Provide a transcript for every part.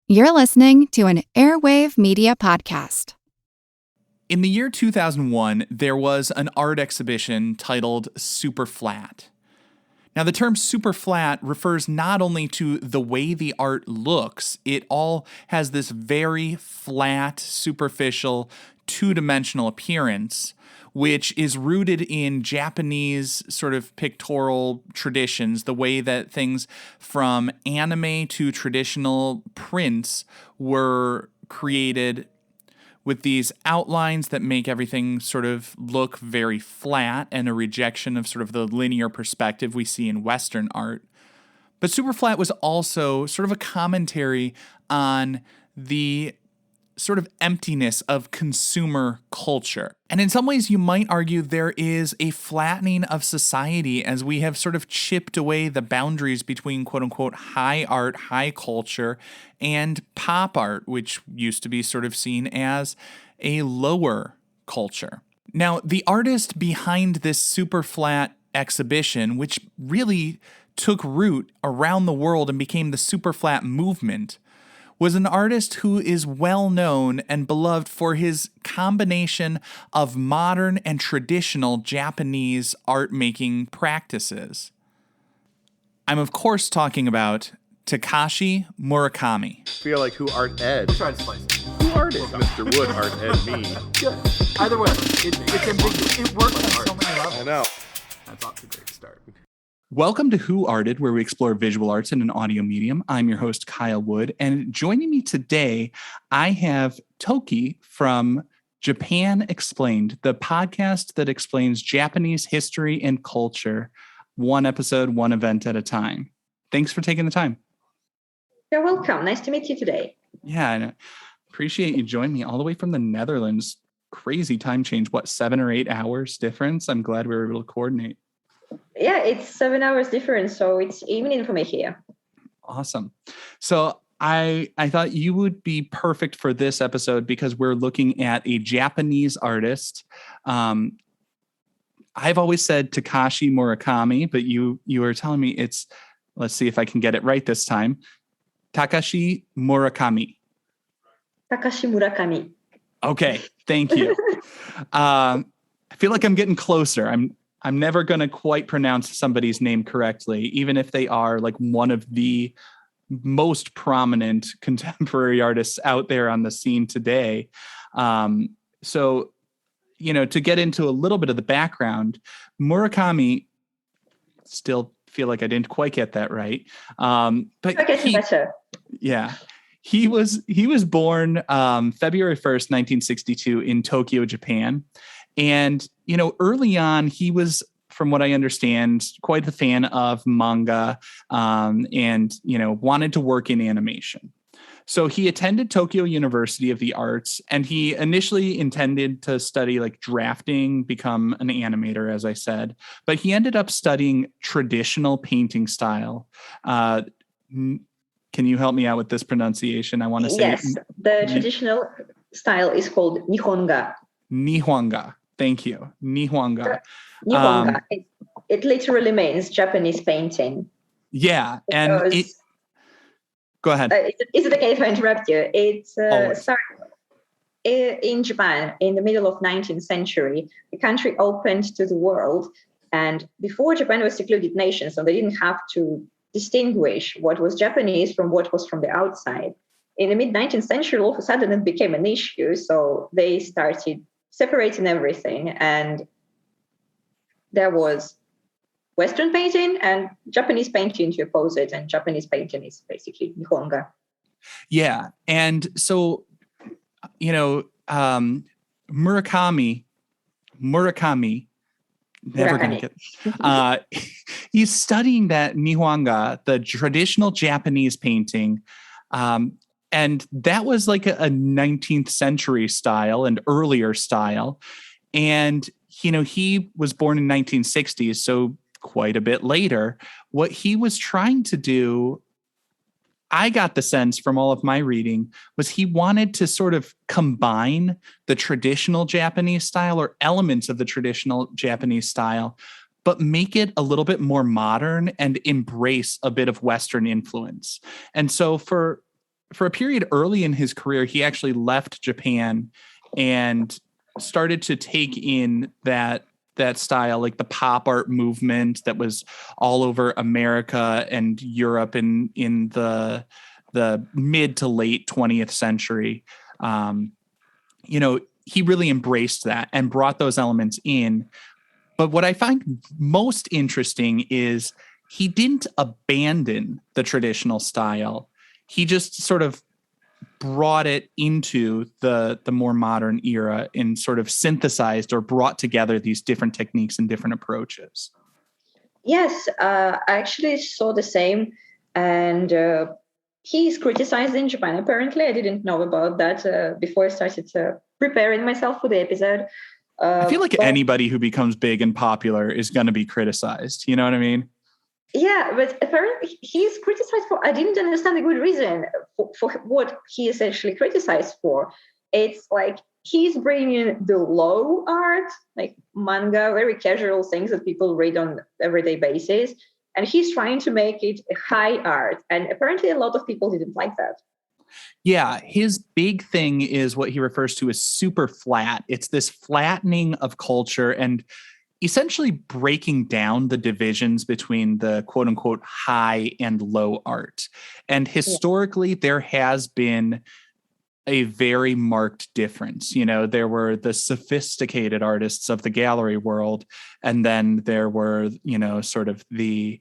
You're listening to an Airwave Media Podcast. In the year 2001, there was an art exhibition titled Super Flat. Now, the term super flat refers not only to the way the art looks, it all has this very flat, superficial, two-dimensional appearance, which is rooted in Japanese sort of pictorial traditions, the way that things from anime to traditional prints were created with these outlines that make everything sort of look very flat and a rejection of sort of the linear perspective we see in Western art. But super flat was also sort of a commentary on the sort of emptiness of consumer culture. And in some ways, you might argue there is a flattening of society as we have sort of chipped away the boundaries between quote unquote high art, high culture, and pop art, which used to be sort of seen as a lower culture. Now, the artist behind this super flat exhibition, which really took root around the world and became the super flat movement, was an artist who is well known and beloved for his combination of modern and traditional Japanese art making practices. I'm of course talking about Takashi Murakami. I feel like who art ed? We'll try to spice it. Who art ed? Mr. Wood art ed me. Good. Either way, it's ambiguous. It works on so many levels. I know. That's off to a great start. Welcome to Who Arted, where we explore visual arts in an audio medium. I'm your host, Kyle Wood, and joining me today, I have Toki from Japan Explained, the podcast that explains Japanese history and culture, one episode, one event at a time. Thanks for taking the time. You're welcome. Nice to meet you today. Yeah, and I appreciate you joining me all the way from the Netherlands. Crazy time change, 7 or 8 hours difference? I'm glad we were able to coordinate. Yeah, it's 7 hours difference, so it's evening for me here. Awesome. So I thought you would be perfect for this episode because we're looking at a Japanese artist. I've always said Takashi Murakami, but you were telling me it's, let's see if I can get it right this time, Takashi Murakami. Takashi Murakami. Okay, thank you. I feel like I'm getting closer. I'm never going to quite pronounce somebody's name correctly, even if they are like one of the most prominent contemporary artists out there on the scene today. So, to get into a little bit of the background, Murakami, still feel like I didn't quite get that right. But better. Yeah. He was born February 1st, 1962 in Tokyo, Japan. And, early on, he was, from what I understand, quite a fan of manga and, wanted to work in animation. So he attended Tokyo University of the Arts, and he initially intended to study like drafting, become an animator, as I said, but he ended up studying traditional painting style. Can you help me out with this pronunciation? I want to say yes. The traditional style is called Nihonga. Nihonga. Thank you. Nihonga. Nihonga. It literally means Japanese painting. Yeah. And go ahead. Is it okay if I interrupt you? It's started in Japan in the middle of 19th century. The country opened to the world. And before, Japan was a secluded nation, so they didn't have to distinguish what was Japanese from what was from the outside. In the mid-19th century, all of a sudden it became an issue. So they started separating everything. And there was Western painting and Japanese painting to oppose it. And Japanese painting is basically Nihonga. Yeah. And so, Murakami, never going to get, he's studying that Nihonga, the traditional Japanese painting. And that was like a 19th century style and earlier style. And, he was born in 1960s, so quite a bit later. What he was trying to do, I got the sense from all of my reading, was he wanted to sort of combine the traditional Japanese style or elements of the traditional Japanese style, but make it a little bit more modern and embrace a bit of Western influence. And so for for a period early in his career, he actually left Japan and started to take in that style, like the pop art movement that was all over America and Europe in the mid to late 20th century. He really embraced that and brought those elements in. But what I find most interesting is he didn't abandon the traditional style. He just sort of brought it into the more modern era and sort of synthesized or brought together these different techniques and different approaches. Yes, I actually saw the same. And he's criticized in Japan, apparently. I didn't know about that before I started preparing myself for the episode. I feel like anybody who becomes big and popular is going to be criticized. You know what I mean? Yeah, but apparently he's criticized for, I didn't understand the good reason for what he is actually criticized for. It's like he's bringing the low art, like manga, very casual things that people read on everyday basis. And he's trying to make it a high art. And apparently a lot of people didn't like that. Yeah, his big thing is what he refers to as super flat. It's this flattening of culture and essentially breaking down the divisions between the quote unquote high and low art. And historically, there has been a very marked difference. There were the sophisticated artists of the gallery world, and then there were, sort of the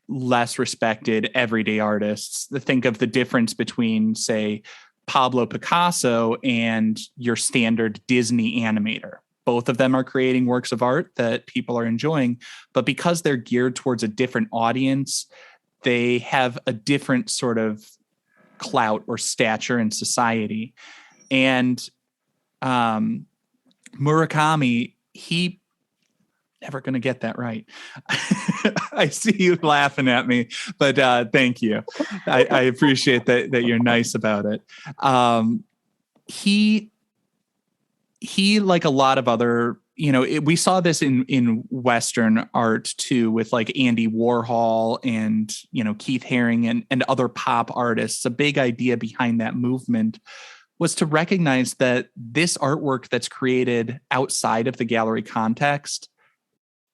less respected everyday artists. Think of the difference between, say, Pablo Picasso and your standard Disney animator. Both of them are creating works of art that people are enjoying, but because they're geared towards a different audience, they have a different sort of clout or stature in society. And Murakami, he never going to get that right. I see you laughing at me, but thank you. I appreciate that you're nice about it. He, like a lot of other, we saw this in Western art too, with like Andy Warhol and, Keith Haring and other pop artists. A big idea behind that movement was to recognize that this artwork that's created outside of the gallery context,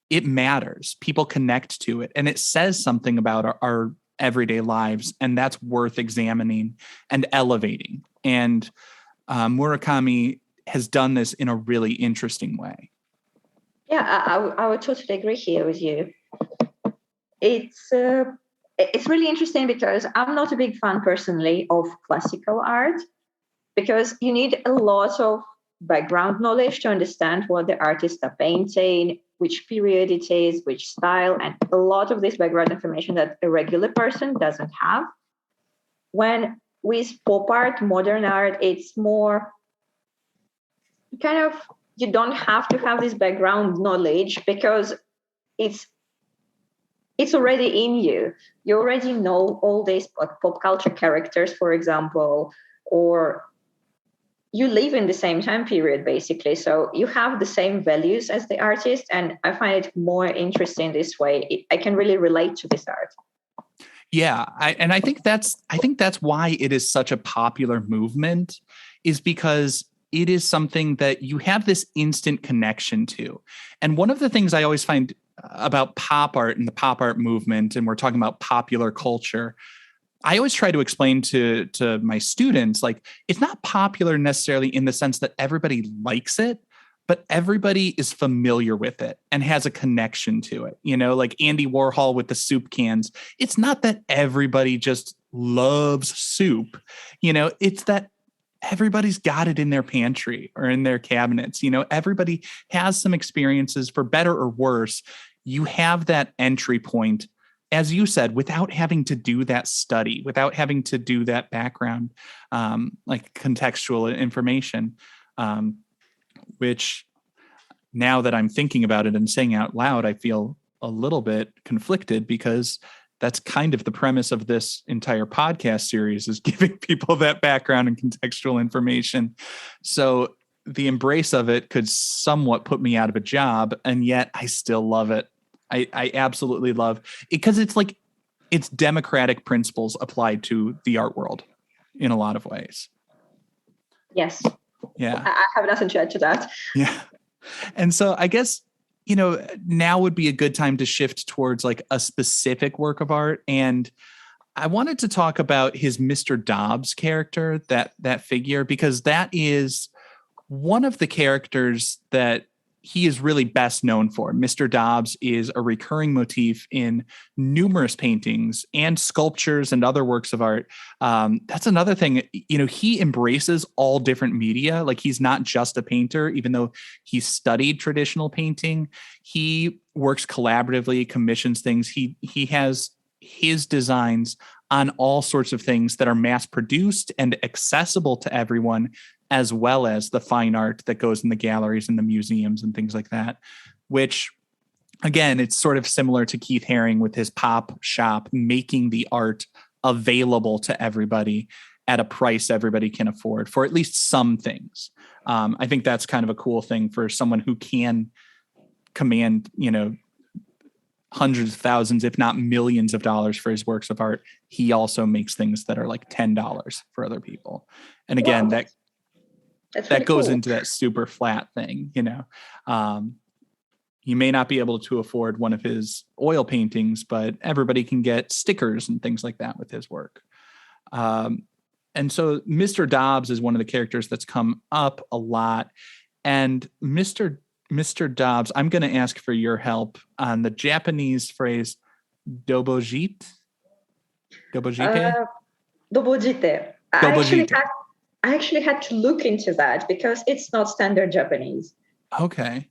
it matters. People connect to it, and it says something about our everyday lives, and that's worth examining and elevating. And Murakami has done this in a really interesting way. Yeah, I would totally agree here with you. It's really interesting because I'm not a big fan personally of classical art, because you need a lot of background knowledge to understand what the artists are painting, which period it is, which style, and a lot of this background information that a regular person doesn't have. When with pop art, modern art, it's more kind of, you don't have to have this background knowledge because it's already in you. You already know all these like pop culture characters, for example, or you live in the same time period, basically. So you have the same values as the artist. And I find it more interesting this way. I can really relate to this art. Yeah. I think that's why it is such a popular movement, is because it is something that you have this instant connection to. And one of the things I always find about pop art and the pop art movement, and we're talking about popular culture, I always try to explain to my students, like, it's not popular necessarily in the sense that everybody likes it, but everybody is familiar with it and has a connection to it. Like Andy Warhol with the soup cans. It's not that everybody just loves soup. It's that everybody's got it in their pantry or in their cabinets. Everybody has some experiences, for better or worse. You have that entry point, as you said, without having to do that study, without having to do that background, like contextual information, which now that I'm thinking about it and saying out loud, I feel a little bit conflicted, because that's kind of the premise of this entire podcast series, is giving people that background and contextual information. So the embrace of it could somewhat put me out of a job, and yet I still love it. I absolutely love it, because it's like, it's democratic principles applied to the art world. in a lot of ways. Yes. Yeah. I have nothing to add to that. Yeah. And so I guess, now would be a good time to shift towards like a specific work of art. And I wanted to talk about his Mr. Dobbs character, that figure, because that is one of the characters that he is really best known for. Mr. Dobbs is a recurring motif in numerous paintings and sculptures and other works of art. That's another thing, he embraces all different media. Like, he's not just a painter, even though he studied traditional painting. He works collaboratively, commissions things. He has his designs on all sorts of things that are mass produced and accessible to everyone, as well as the fine art that goes in the galleries and the museums and things like that, which, again, it's sort of similar to Keith Haring with his pop shop, making the art available to everybody at a price everybody can afford for at least some things. I think that's kind of a cool thing for someone who can command, hundreds of thousands, if not millions of dollars for his works of art. He also makes things that are like $10 for other people. And again, Wow. that really goes cool. into that super flat thing, you may not be able to afford one of his oil paintings, but everybody can get stickers and things like that with his work. And so Mr. Dobbs is one of the characters that's come up a lot. And Mr. Dobbs, I'm going to ask for your help on the Japanese phrase dobojite. Dobojite? Dobojite. I actually had to look into that because it's not standard Japanese. Okay.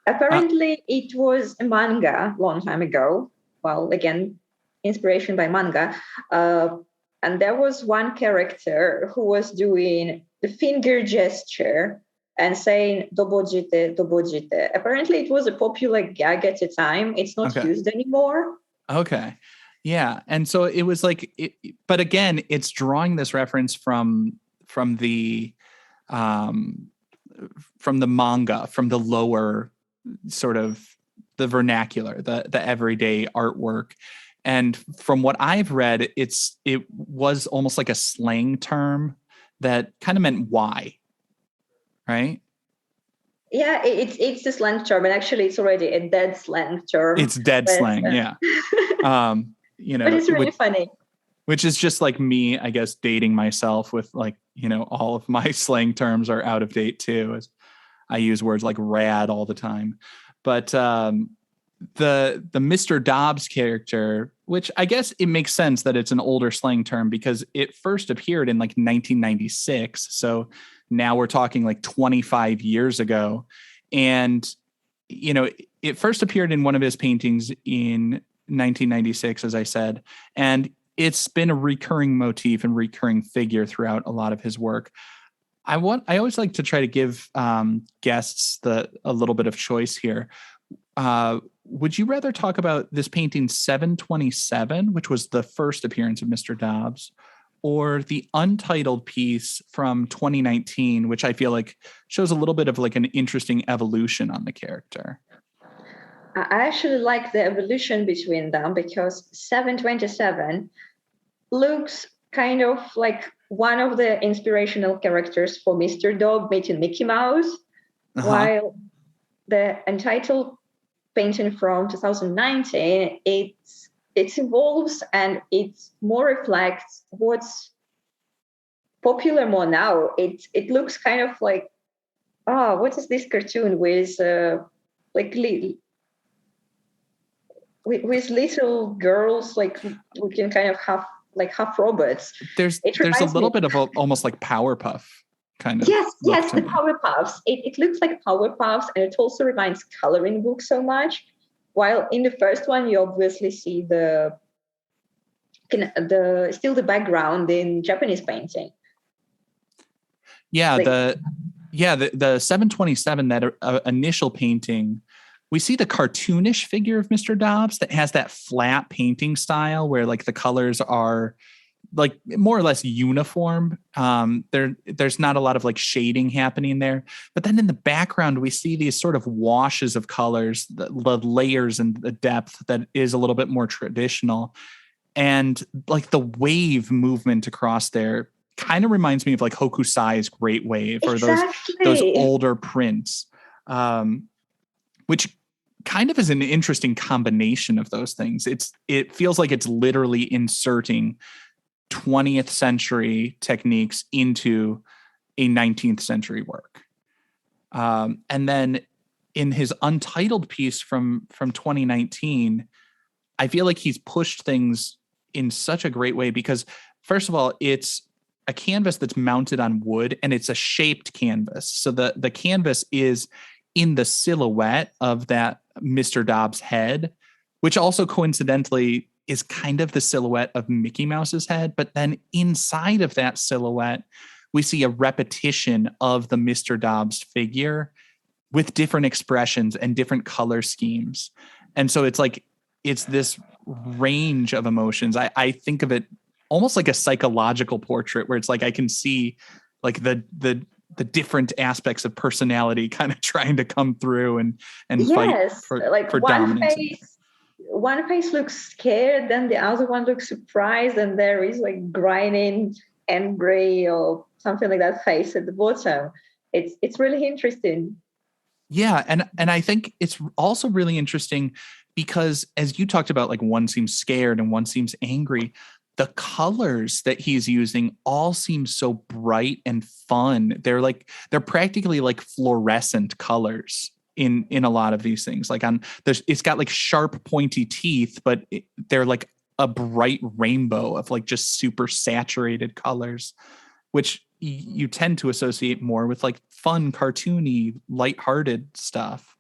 Apparently, it was a manga long time ago. Well, again, inspiration by manga. And there was one character who was doing the finger gesture and saying dobojite, dobojite. Apparently, it was a popular gag at the time. It's not used anymore. Okay. Yeah. And so it was like, but again, it's drawing this reference from the manga, from the lower sort of the vernacular, the everyday artwork. And from what I've read, it was almost like a slang term that kind of meant why, right? Yeah, it's a slang term, and actually it's already a dead slang term. It's dead slang, yeah. But it's really funny. Which is just like me, I guess, dating myself with like, all of my slang terms are out of date too. I use words like rad all the time. But the Mr. Dobbs character, which I guess it makes sense that it's an older slang term because it first appeared in like 1996. So now we're talking like 25 years ago. And, it first appeared in one of his paintings in 1996, as I said, and it's been a recurring motif and recurring figure throughout a lot of his work. I always like to try to give guests a little bit of choice here. Would you rather talk about this painting 727, which was the first appearance of Mr. Dobbs, or the untitled piece from 2019, which I feel like shows a little bit of like an interesting evolution on the character? I actually like the evolution between them because 727 looks kind of like one of the inspirational characters for Mr. Dog meeting Mickey Mouse, while the untitled painting from 2019, it evolves and it more reflects what's popular more now. It looks kind of like, what is this cartoon with with little girls like looking kind of half robots. There's a little bit of almost like Powerpuff kind of. Yes, the Powerpuffs. It looks like Powerpuffs, and it also reminds coloring books so much. While in the first one, you obviously see the background in Japanese painting. Yeah, the 727, that initial painting, we see the cartoonish figure of Mr. Dobbs that has that flat painting style where like the colors are like more or less uniform. There's not a lot of like shading happening there. But then in the background, we see these sort of washes of colors, the layers and the depth that is a little bit more traditional. And like the wave movement across there kind of reminds me of like Hokusai's Great Wave or those Exactly. older prints, which kind of is an interesting combination of those things. It feels like it's literally inserting 20th century techniques into a 19th century work. And then in his Untitled piece from 2019, I feel like he's pushed things in such a great way because, first of all, it's a canvas that's mounted on wood and it's a shaped canvas. So the canvas is in the silhouette of that Mr. Dobbs head, which also coincidentally is kind of the silhouette of Mickey Mouse's head. But then inside of that silhouette, we see a repetition of the Mr. Dobbs figure with different expressions and different color schemes. And so it's like, it's this range of emotions. I think of it almost like a psychological portrait where it's like, I can see like the different aspects of personality kind of trying to come through and fight for dominance. One face looks scared, then the other one looks surprised, and there is like grinding, angry, or something like that face at the bottom. It's really interesting. Yeah, and I think it's also really interesting because as you talked about, like one seems scared and one seems angry. The colors that he's using all seem so bright and fun. They're practically like fluorescent colors in a lot of these things. Like it's got like sharp pointy teeth, but they're like a bright rainbow of like just super saturated colors, which you tend to associate more with like fun, cartoony, lighthearted stuff.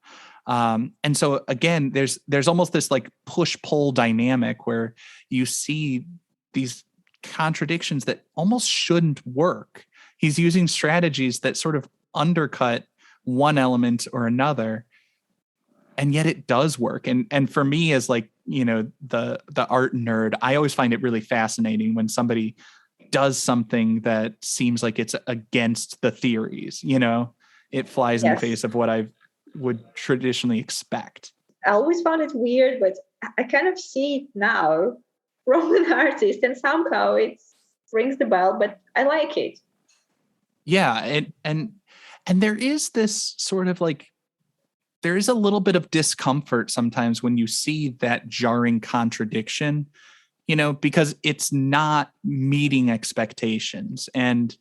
And so again, there's almost this like push-pull dynamic where you see these contradictions that almost shouldn't work. He's using strategies that sort of undercut one element or another, and yet it does work. And for me, as like, the art nerd, I always find it really fascinating when somebody does something that seems like it's against the theories. It flies in the face of what I would traditionally expect. I always found it weird, but I kind of see it now from an artist, and somehow it rings the bell, but I like it. Yeah, and there is this sort of like, there is a little bit of discomfort sometimes when you see that jarring contradiction, because it's not meeting expectations. And,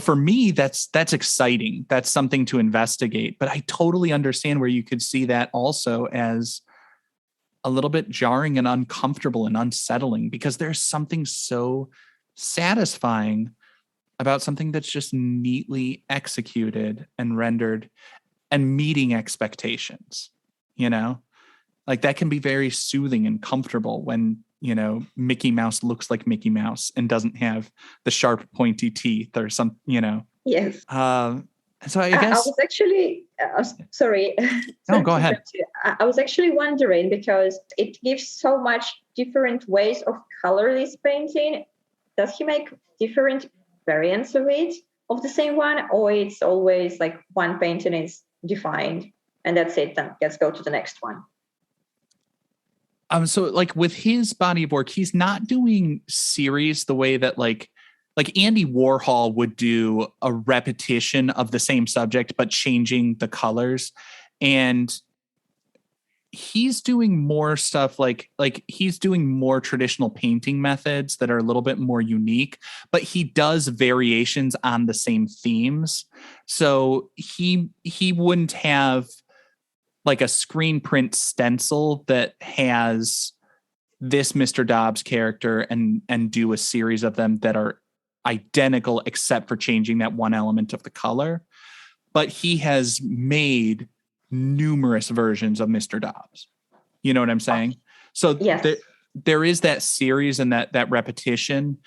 for me, that's exciting. That's something to investigate. But I totally understand where you could see that also as a little bit jarring and uncomfortable and unsettling, because there's something so satisfying about something that's just neatly executed and rendered and meeting expectations, like that can be very soothing and comfortable when, Mickey Mouse looks like Mickey Mouse and doesn't have the sharp pointy teeth or some, Yes. So I guess I was actually sorry. No, go ahead. I was actually wondering, because it gives so much different ways of color this painting. Does he make different variants of it, of the same one, or it's always like one painting is defined and that's it, then let's go to the next one? So like with his body of work, he's not doing series the way that like Andy Warhol would do a repetition of the same subject, but changing the colors. And he's doing more stuff like he's doing more traditional painting methods that are a little bit more unique, but he does variations on the same themes. So he wouldn't have like a screen print stencil that has this Mr. Dobbs character and do a series of them that are identical except for changing that one element of the color. But he has made numerous versions of Mr. Dobbs. You know what I'm saying? So yes. there is that series and that repetition,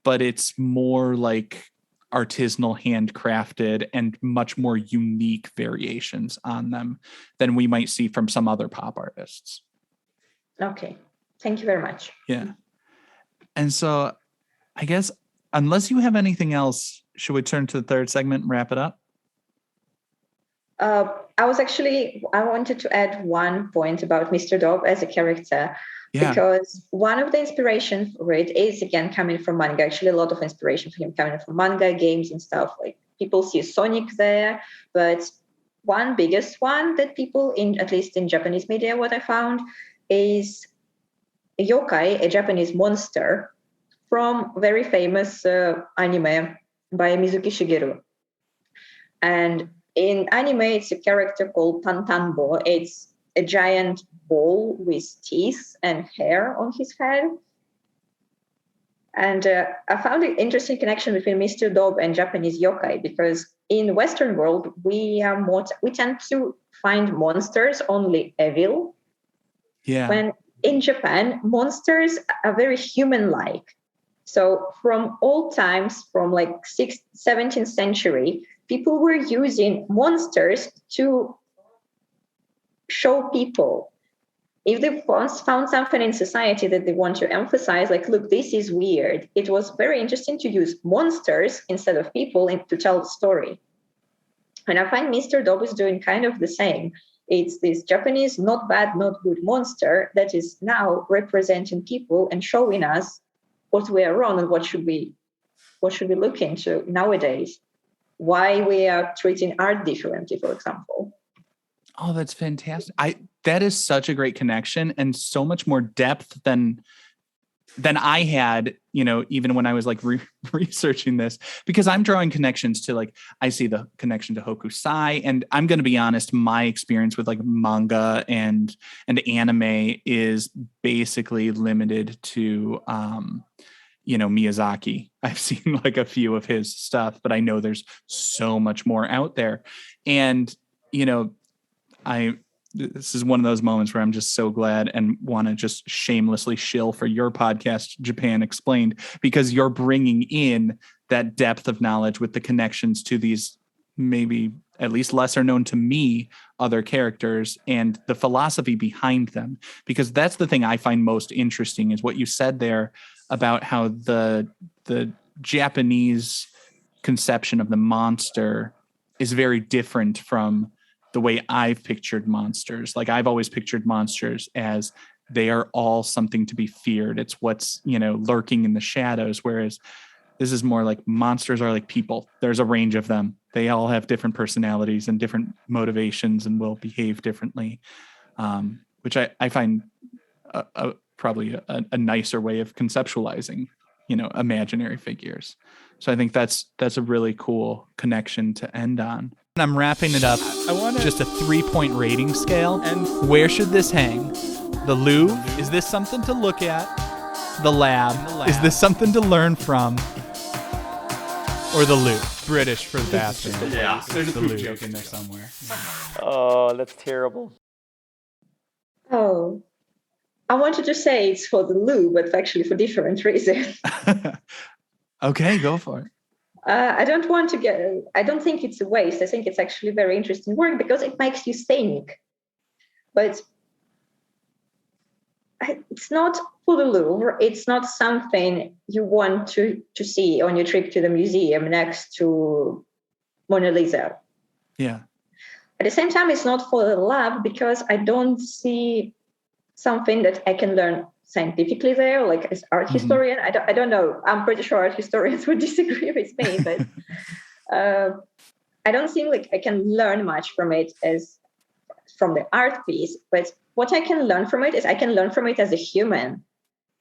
but it's more like artisanal, handcrafted, and much more unique variations on them than we might see from some other pop artists. Okay. Thank you very much. Yeah. And so I guess unless you have anything else, should we turn to the third segment and wrap it up? I wanted to add one point about Mr. Dobb as a character. Yeah. Because one of the inspiration for it is again coming from manga. Actually, a lot of inspiration for him coming from manga, games, and stuff. Like people see Sonic there, but one biggest one that people in at least in Japanese media, what I found is a yokai, a Japanese monster from very famous anime by Mizuki Shigeru. And in anime, it's a character called Tantanbo. It's a giant ball with teeth and hair on his head. And I found an interesting connection between Mr. Dob and Japanese yokai, because in the Western world, we tend to find monsters only evil. Yeah. When in Japan, monsters are very human-like. So from old times, from like 17th century, people were using monsters to show people. If they found something in society that they want to emphasize, like, look, this is weird, it was very interesting to use monsters instead of people to tell the story. And I find Mr. Dob is doing kind of the same. It's this Japanese not bad, not good monster that is now representing people and showing us what we are wrong and what should we look into nowadays. Why we are treating art differently, for example. Oh, that's fantastic. That is such a great connection and so much more depth than I had, even when I was like researching this, because I'm drawing connections to like, I see the connection to Hokusai, and I'm going to be honest, my experience with like manga and anime is basically limited to, Miyazaki. I've seen like a few of his stuff, but I know there's so much more out there. And, this is one of those moments where I'm just so glad and want to just shamelessly shill for your podcast, Japan Explained, because you're bringing in that depth of knowledge with the connections to these maybe at least lesser known to me other characters and the philosophy behind them. Because that's the thing I find most interesting is what you said there about how the Japanese conception of the monster is very different from the way I've pictured monsters. Like I've always pictured monsters as they are all something to be feared. It's what's, lurking in the shadows. Whereas this is more like monsters are like people. There's a range of them. They all have different personalities and different motivations and will behave differently, which I find probably a nicer way of conceptualizing, imaginary figures. So I think that's a really cool connection to end on. I'm wrapping it up. I want just a 3-point rating scale. And where should this hang? The Louvre? Is this something to look at? The lab? Is this something to learn from? Or the Louvre? British for the bathroom. Yeah. There's a Louvre joke in there somewhere. Oh, that's terrible. Oh, I wanted to say it's for the Louvre, but actually for different reasons. Okay, go for it. I don't think it's a waste. I think it's actually very interesting work because it makes you think. But it's not for the Louvre. It's not something you want to see on your trip to the museum next to Mona Lisa. Yeah. At the same time, it's not for the lab because I don't see something that I can learn scientifically there, like as art historian. I don't know. I'm pretty sure art historians would disagree with me, but I don't think like I can learn much from it as from the art piece. But what I can learn from it is I can learn from it as a human.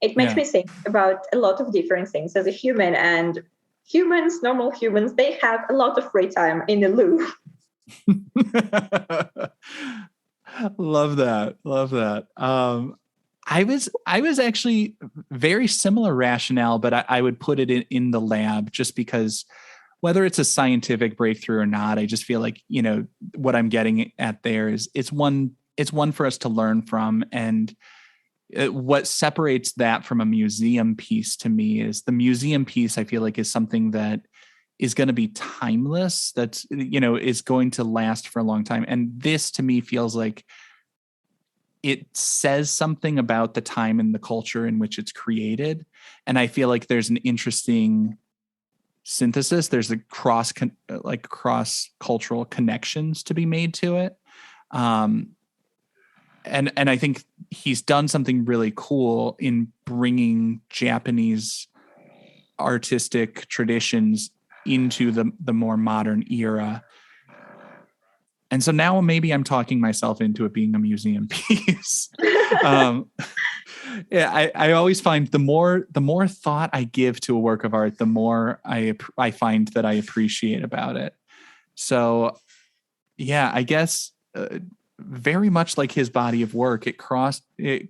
It makes me think about a lot of different things as a human, and normal humans, they have a lot of free time in the Louvre. Love that. I was actually very similar rationale, but I would put it in the lab just because whether it's a scientific breakthrough or not, I just feel like, what I'm getting at there is it's one for us to learn from. And what separates that from a museum piece to me is the museum piece, I feel like, is something that is going to be timeless. That's, is going to last for a long time. And this to me feels like it says something about the time and the culture in which it's created. And I feel like there's an interesting synthesis. There's a cross cultural connections to be made to it. and I think he's done something really cool in bringing Japanese artistic traditions into the more modern era. And so now maybe I'm talking myself into it being a museum piece. Yeah, I always find the more thought I give to a work of art, the more I find that I appreciate about it. So, yeah, I guess very much like his body of work, it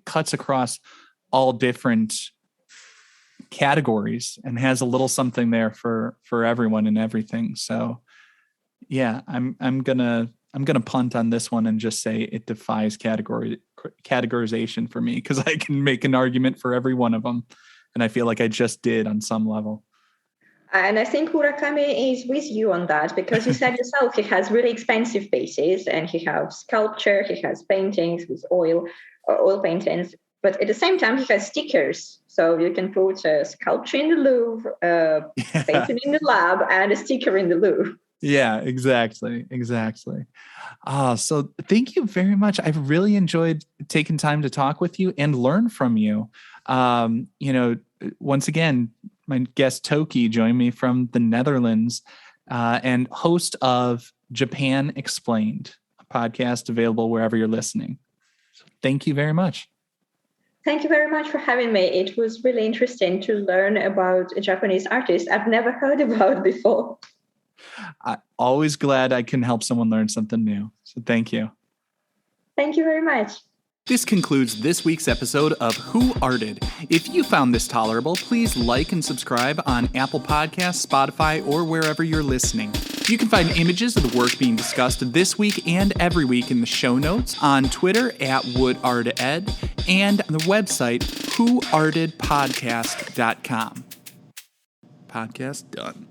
cuts across all different categories and has a little something there for everyone and everything. So, yeah, I'm gonna punt on this one and just say it defies categorization for me, because I can make an argument for every one of them, and I feel like I just did on some level. And I think Murakami is with you on that, because you said yourself he has really expensive pieces, and he has sculpture, he has paintings with oil paintings, but at the same time he has stickers. So you can put a sculpture in the Louvre, painting in the lab, and a sticker in the Louvre. Yeah, exactly. So thank you very much. I've really enjoyed taking time to talk with you and learn from you. Once again, my guest Toki joined me from the Netherlands, and host of Japan Explained, a podcast available wherever you're listening. So thank you very much. Thank you very much for having me. It was really interesting to learn about a Japanese artist I've never heard about before. I'm always glad I can help someone learn something new. So thank you. Thank you very much. This concludes this week's episode of Who Arted. If you found this tolerable, please like and subscribe on Apple Podcasts, Spotify, or wherever you're listening. You can find images of the work being discussed this week and every week in the show notes, on Twitter @WoodArtEd, and on the website whoartedpodcast.com. Podcast done.